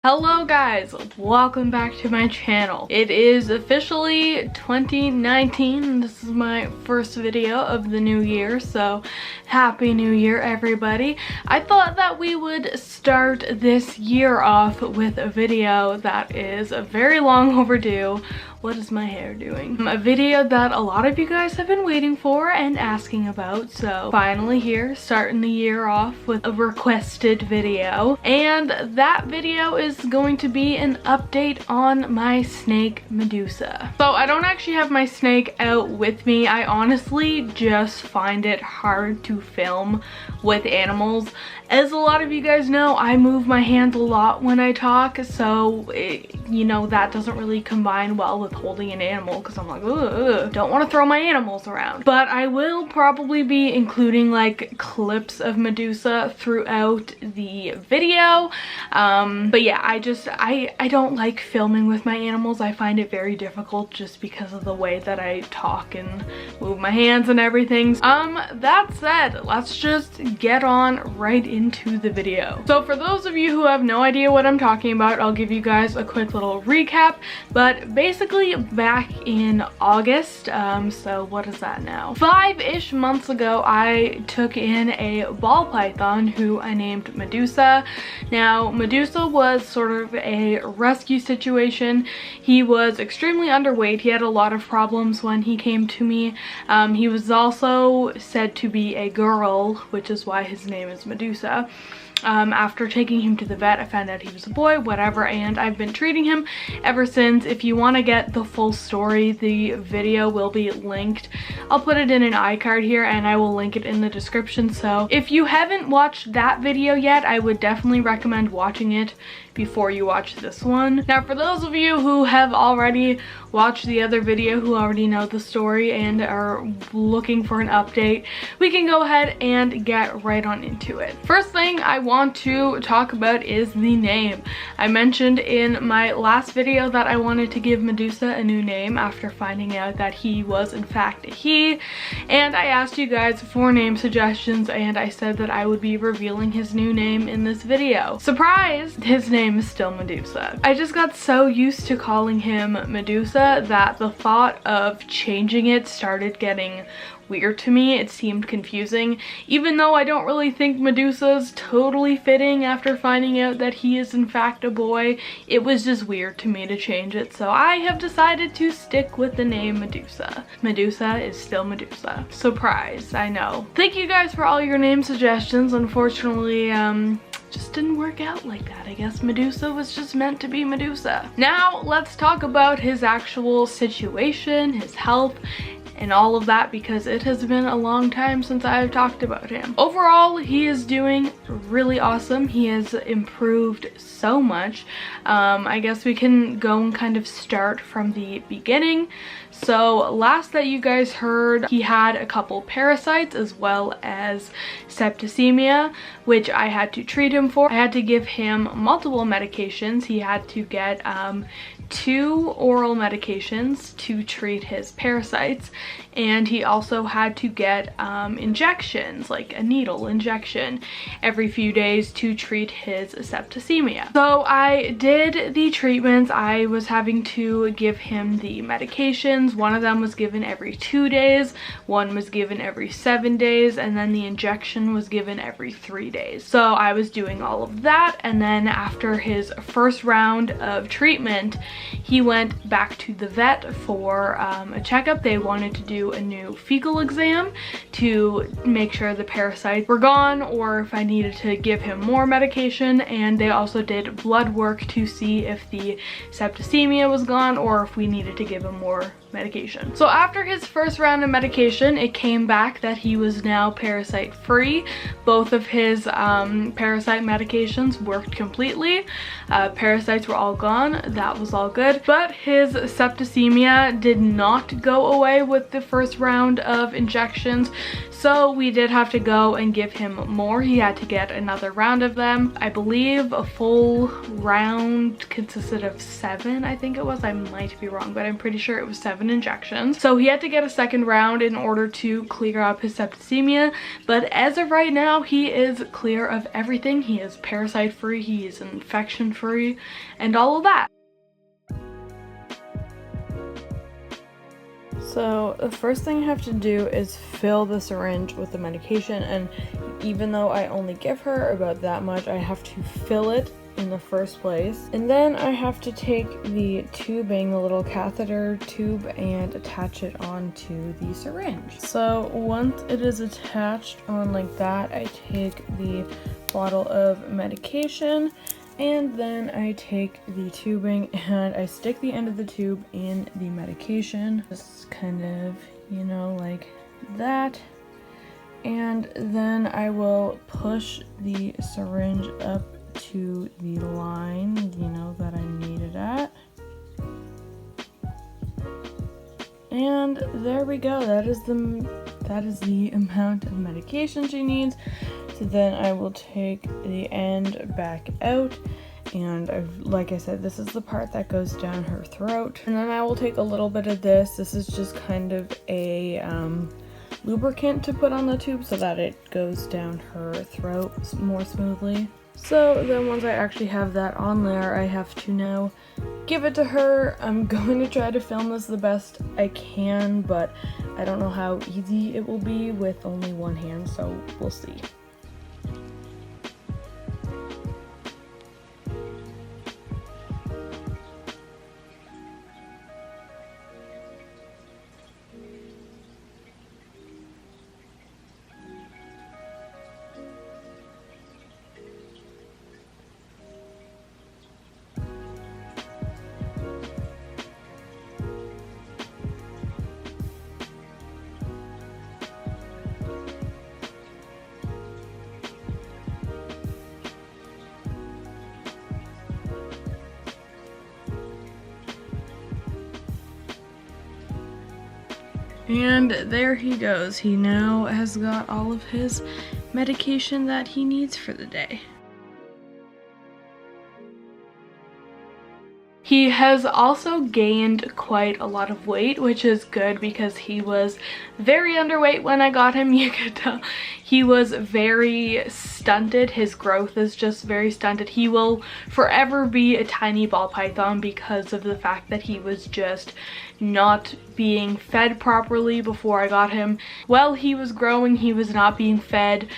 Hello guys, welcome back to my channel. It is officially 2019. This is my first video of the new year, so happy new year everybody. I thought that we would start this year off with a video that is very long overdue. What is my hair doing? A video that a lot of you guys have been waiting for and asking about, so finally here, starting the year off with a requested video. And that video is going to be an update on my snake Medusa. So I don't actually have my snake out with me. I honestly just find it hard to film with animals. As a lot of you guys know, I move my hands a lot when I talk, so you know, that doesn't really combine well with holding an animal because I'm like, ugh, don't want to throw my animals around. But I will probably be including like clips of Medusa throughout the video. But yeah, I don't like filming with my animals. I find it very difficult just because of the way that I talk and move my hands and everything. That said, let's just get on right into the video. So for those of you who have no idea what I'm talking about, I'll give you guys a quick little recap. But basically back in August, so what is that now? 5-ish months ago, I took in a ball python who I named Medusa. Now Medusa was sort of a rescue situation. He was extremely underweight. He had a lot of problems when he came to me. He was also said to be a girl, which is why his name is Medusa. After taking him to the vet, I found out he was a boy, whatever, and I've been treating him ever since. If you want to get the full story, the video will be linked. I'll put it in an iCard here and I will link it in the description. So if you haven't watched that video yet, I would definitely recommend watching it before you watch this one. Now for those of you who have already watched the other video, who already know the story and are looking for an update, we can go ahead and get right on into it. First thing I want to talk about is the name. I mentioned in my last video that I wanted to give Medusa a new name after finding out that he was in fact a he, and I asked you guys for name suggestions and I said that I would be revealing his new name in this video. Surprise! His name is still Medusa. I just got so used to calling him Medusa that the thought of changing it started getting weird to me. It seemed confusing, even though I don't really think Medusa's totally fitting after finding out that he is in fact a boy. It was just weird to me to change it, so I have decided to stick with the name Medusa. Medusa is still Medusa. Surprise, I know. Thank you guys for all your name suggestions. Unfortunately, just didn't work out like that. I guess Medusa was just meant to be Medusa. Now let's talk about his actual situation, his health, and all of that, because it has been a long time since I've talked about him. Overall, he is doing really awesome. He has improved so much. I guess we can go and kind of start from the beginning. So last that you guys heard, he had a couple parasites as well as septicemia, which I had to treat him for. I had to give him multiple medications. He had to get 2 oral medications to treat his parasites, and he also had to get injections, like a needle injection every few days to treat his septicemia. So I did the treatments. I was having to give him the medications. One of them was given every 2 days, one was given every 7 days, and then the injection was given every 3 days. So I was doing all of that, and then after his first round of treatment, he went back to the vet for a checkup. They wanted to do a new fecal exam to make sure the parasites were gone or if I needed to give him more medication, and they also did blood work to see if the septicemia was gone or if we needed to give him more medication. So after his first round of medication, it came back that he was now parasite free. Both of his parasite medications worked completely. Parasites were all gone. That was all good. But his septicemia did not go away with the first round of injections. So we did have to go and give him more. He had to get another round of them. I believe a full round consisted of 7, I think it was. I might be wrong, but I'm pretty sure it was 7 7 injections. So he had to get a second round in order to clear up his septicemia, but as of right now, he is clear of everything. He is parasite free, he is infection free, and all of that. So the first thing I have to do is fill the syringe with the medication, and even though I only give her about that much, I have to fill it in the first place. And then I have to take the tubing, the little catheter tube, and attach it onto the syringe. So once it is attached on like that, I take the bottle of medication, and then I take the tubing and I stick the end of the tube in the medication, just kind of, you know, like that. And then I will push the syringe up to the line, you know, that I need it at. And there we go. That is the amount of medication she needs. So then I will take the end back out, and like I said, this is the part that goes down her throat. And then I will take a little bit of this. This is just kind of a lubricant to put on the tube so that it goes down her throat more smoothly. So then once I actually have that on there, I have to now give it to her. I'm going to try to film this the best I can, but I don't know how easy it will be with only one hand, so we'll see. And there he goes. He now has got all of his medication that he needs for the day. He has also gained quite a lot of weight, which is good because he was very underweight when I got him. You could tell he was very stunted. His growth is just very stunted. He will forever be a tiny ball python because of the fact that he was just not being fed properly before I got him. While he was growing, he was not being fed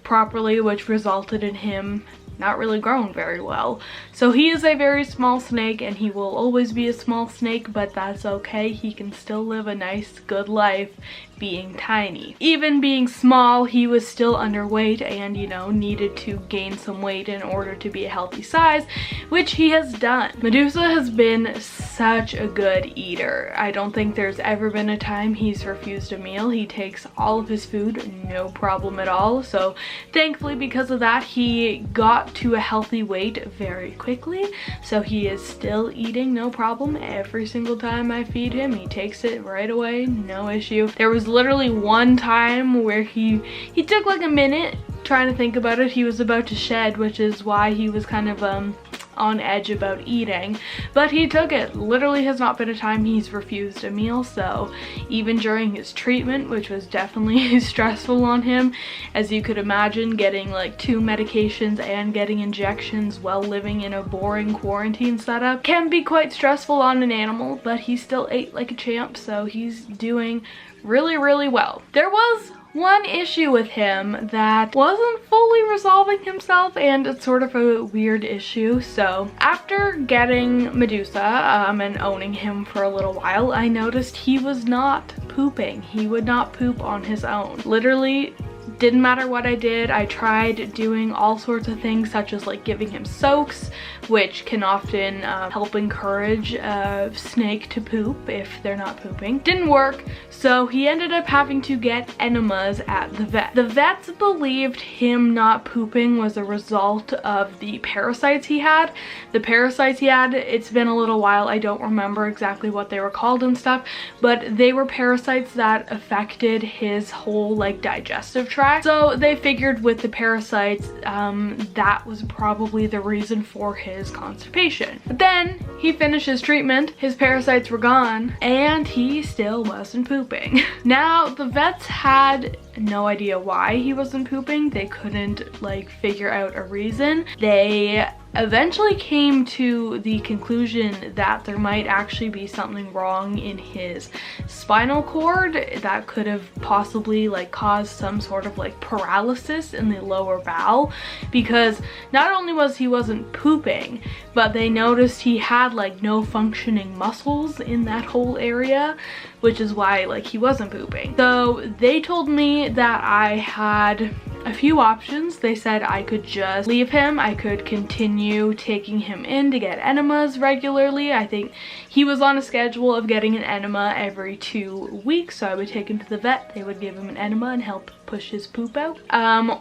properly, which resulted in him not really grown very well. So he is a very small snake, and he will always be a small snake, but that's okay. He can still live a nice, good life being tiny. Even being small, he was still underweight and, you know, needed to gain some weight in order to be a healthy size, which he has done. Medusa has been such a good eater. I don't think there's ever been a time he's refused a meal. He takes all of his food, no problem at all. So thankfully, because of that, he got to a healthy weight very quickly. So he is still eating, no problem. Every single time I feed him, he takes it right away, no issue. There was literally one time where he took like a minute trying to think about it. He was about to shed, which is why he was kind of on edge about eating, but he took it. Literally has not been a time he's refused a meal. So even during his treatment, which was definitely stressful on him, as you could imagine, getting like 2 medications and getting injections while living in a boring quarantine setup can be quite stressful on an animal, but he still ate like a champ, so he's doing really, really well. There was one issue with him that wasn't fully resolving himself, and it's sort of a weird issue. So after getting Medusa and owning him for a little while, I noticed he was not pooping. He would not poop on his own. Literally didn't matter what I did. I tried doing all sorts of things, such as like giving him soaks, which can often help encourage a snake to poop if they're not pooping. Didn't work, so he ended up having to get enemas at the vet. The vets believed him not pooping was a result of the parasites he had. The parasites he had, it's been a little while, I don't remember exactly what they were called and stuff, but they were parasites that affected his whole like digestive tract. So they figured with the parasites, that was probably the reason for his constipation. But then he finished his treatment, his parasites were gone, and he still wasn't pooping. Now, the vets had no idea why he wasn't pooping. They couldn't like figure out a reason. They eventually came to the conclusion that there might actually be something wrong in his spinal cord that could have possibly like caused some sort of like paralysis in the lower bowel, because not only wasn't pooping, but they noticed he had like no functioning muscles in that whole area, which is why like he wasn't pooping. So they told me that I had a few options. They said I could just leave him, I could continue taking him in to get enemas regularly. I think he was on a schedule of getting an enema every 2 weeks, so I would take him to the vet, they would give him an enema and help push his poop out.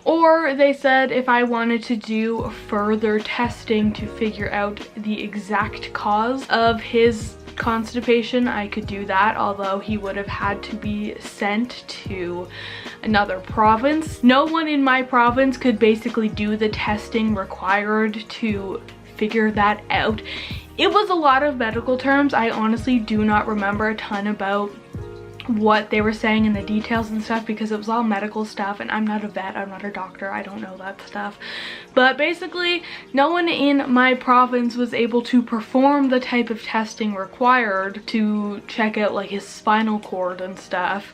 Or they said if I wanted to do further testing to figure out the exact cause of his constipation, I could do that, although he would have had to be sent to another province. No one in my province could basically do the testing required to figure that out. It was a lot of medical terms. I honestly do not remember a ton about what they were saying in the details and stuff, because it was all medical stuff and I'm not a vet, I'm not a doctor, I don't know that stuff. But basically no one in my province was able to perform the type of testing required to check out like his spinal cord and stuff.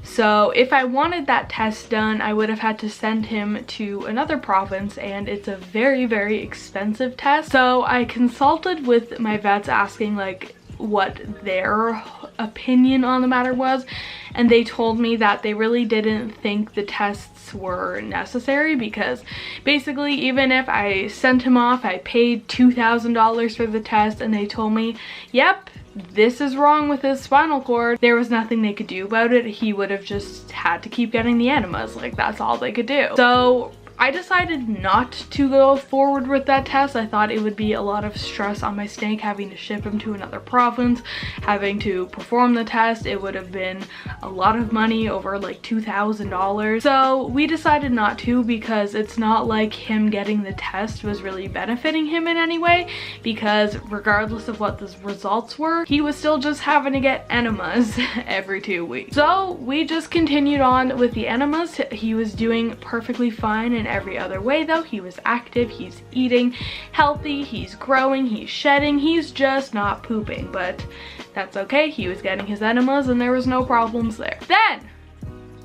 So if I wanted that test done, I would have had to send him to another province, and it's a very, very expensive test. So I consulted with my vets asking like what their opinion on the matter was, and they told me that they really didn't think the tests were necessary, because basically even if I sent him off, I paid $2,000 for the test, and they told me, yep, this is wrong with his spinal cord, there was nothing they could do about it. He would have just had to keep getting the enemas, like that's all they could do. So I decided not to go forward with that test. I thought it would be a lot of stress on my snake having to ship him to another province, having to perform the test. It would have been a lot of money, over like $2,000. So we decided not to, because it's not like him getting the test was really benefiting him in any way, because regardless of what the results were, he was still just having to get enemas every 2 weeks. So we just continued on with the enemas. He was doing perfectly fine in every other way though. He was active, he's eating healthy, he's growing, he's shedding, he's just not pooping, but that's okay. He was getting his enemas and there was no problems there. Then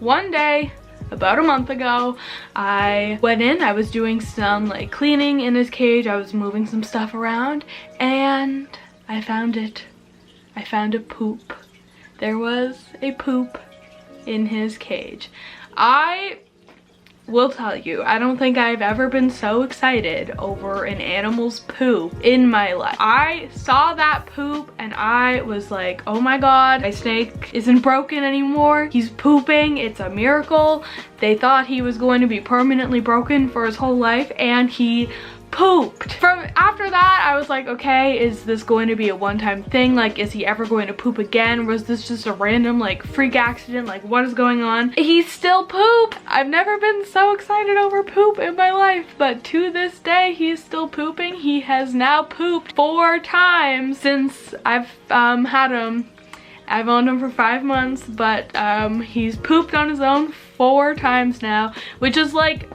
one day, about a month ago, I went in, I was doing some like cleaning in his cage, I was moving some stuff around, and I found it. I found a poop. There was a poop in his cage. I will tell you, I don't think I've ever been so excited over an animal's poop in my life. I saw that poop and I was like, oh my god, my snake isn't broken anymore. He's pooping, it's a miracle. They thought he was going to be permanently broken for his whole life, and he pooped. From after that, I was like, okay, is this going to be a one-time thing? Like, is he ever going to poop again? Was this just a random like freak accident? Like, what is going on? He still pooped. I've never been so excited over poop in my life, but to this day, he's still pooping. He has now pooped 4 times since I've had him. I've owned him for 5 months, but he's pooped on his own 4 times now, which is like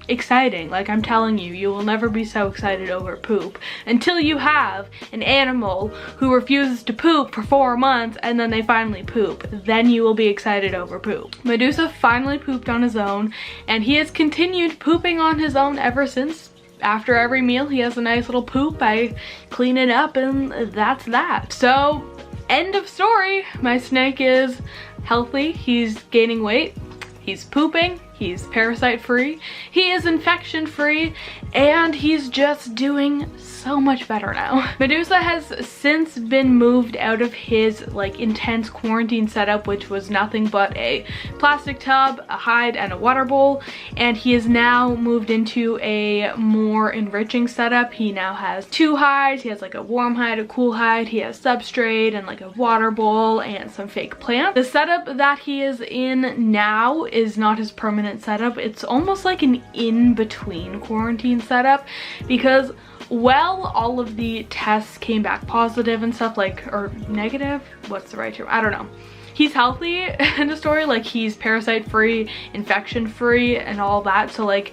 exciting. Like, I'm telling you, you will never be so excited over poop until you have an animal who refuses to poop for 4 months and then they finally poop. Then you will be excited over poop. Medusa finally pooped on his own, and he has continued pooping on his own ever since. After every meal, he has a nice little poop. I clean it up and that's that. So, end of story. My snake is healthy. He's gaining weight. He's pooping. He's parasite free, he is infection free, and he's just doing so much better now. Medusa has since been moved out of his like intense quarantine setup, which was nothing but a plastic tub, a hide, and a water bowl, and he is now moved into a more enriching setup. He now has 2 hides. He has like a warm hide, a cool hide, he has substrate and like a water bowl and some fake plants. The setup that he is in now is not his permanent permanent setup. It's almost like an in-between quarantine setup because, well, all of the tests came back positive and stuff, like, or negative, what's the right term? I don't know. He's healthy in the story, like he's parasite free, infection free, and all that. So like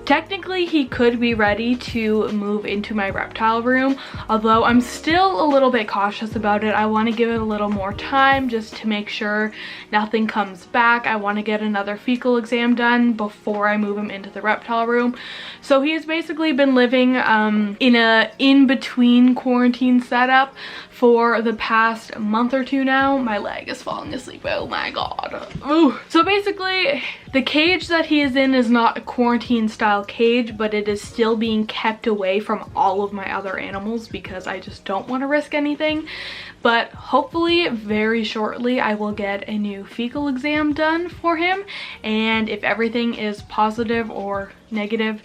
technically he could be ready to move into my reptile room, although I'm still a little bit cautious about it. I want to give it a little more time just to make sure nothing comes back. I want to get another fecal exam done before I move him into the reptile room. So he's basically been living in a in-between quarantine setup for the past month or two now. My leg is falling asleep. Oh my god. Ooh. So basically, the cage that he is in is not a quarantine style cage, but it is still being kept away from all of my other animals because I just don't want to risk anything. But hopefully very shortly I will get a new fecal exam done for him, and if everything is positive or negative,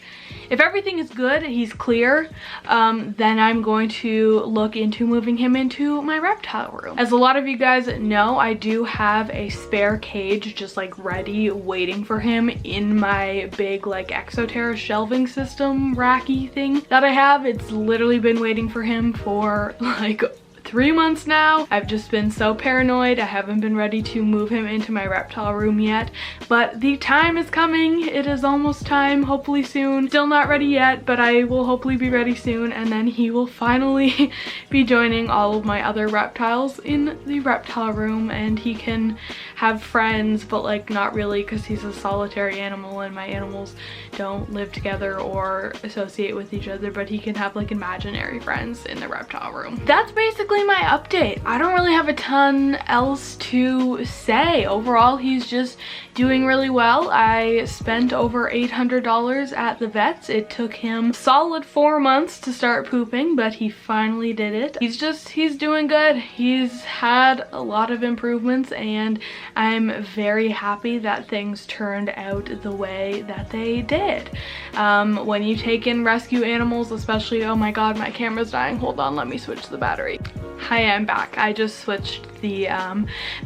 if everything is good, he's clear, then I'm going to look into moving him into my reptile room. As a lot of you guys know, I do have a spare cage just like ready waiting for him in my big like Exoterra shelving system racky thing that I have. It's literally been waiting for him for like 3 months now. I've just been so paranoid. I haven't been ready to move him into my reptile room yet, but the time is coming. It is almost time, hopefully soon. Still not ready yet, but I will hopefully be ready soon, and then he will finally be joining all of my other reptiles in the reptile room, and he can have friends, but like not really, because he's a solitary animal and my animals don't live together or associate with each other, but he can have like imaginary friends in the reptile room. That's basically my update. I don't really have a ton else to say. Overall, he's just doing really well. I spent over $800 at the vet's. It took him a solid 4 months to start pooping, but he finally did it. He's doing good. He's had a lot of improvements, and I'm very happy that things turned out the way that they did. When you take in rescue animals, especially, oh my god, my camera's dying. Hold on, let me switch the battery. Hi, I'm back. I just switched the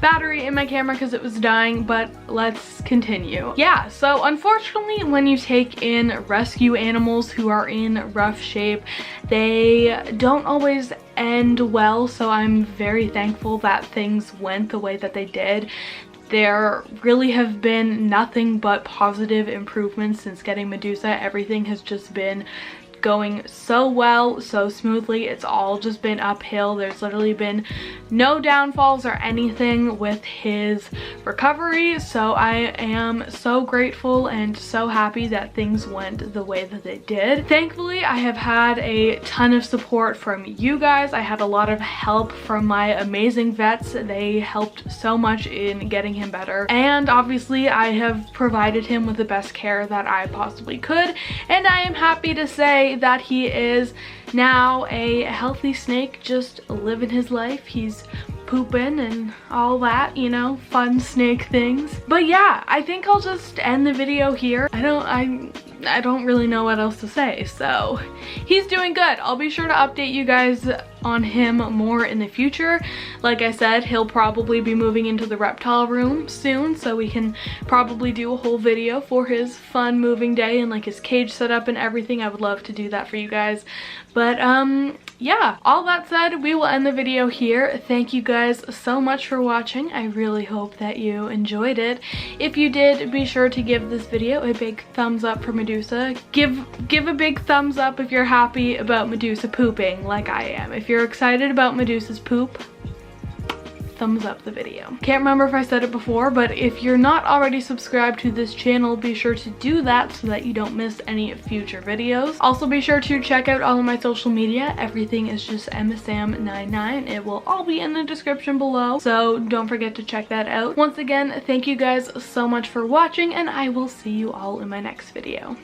battery in my camera because it was dying, but let's continue. Yeah, so unfortunately when you take in rescue animals who are in rough shape, they don't always end well, so I'm very thankful that things went the way that they did. There really have been nothing but positive improvements since getting Medusa. Everything has just been going so well, so smoothly. It's all just been uphill. There's literally been no downfalls or anything with his recovery, so I am so grateful and so happy that things went the way that they did. Thankfully, I have had a ton of support from you guys. I had a lot of help from my amazing vets. They helped so much in getting him better, and obviously I have provided him with the best care that I possibly could, and I am happy to say that he is now a healthy snake, just living his life. He's pooping and all that, you know, fun snake things. But yeah, I think I'll just end the video here. I don't really know what else to say, so he's doing good. I'll be sure to update you guys on him more in the future. Like I said, he'll probably be moving into the reptile room soon, so we can probably do a whole video for his fun moving day and like his cage setup and everything. I would love to do that for you guys. But yeah, all that said, we will end the video here. Thank you guys so much for watching. I really hope that you enjoyed it. If you did, be sure to give this video a big thumbs up for Medusa. Give a big thumbs up if you're happy about Medusa pooping like I am. If you're excited about Medusa's poop, thumbs up the video. Can't remember if I said it before, but if you're not already subscribed to this channel, be sure to do that so that you don't miss any future videos. Also be sure to check out all of my social media. Everything is just EmmaSam99. It will all be in the description below, so don't forget to check that out. Once again, thank you guys so much for watching, and I will see you all in my next video.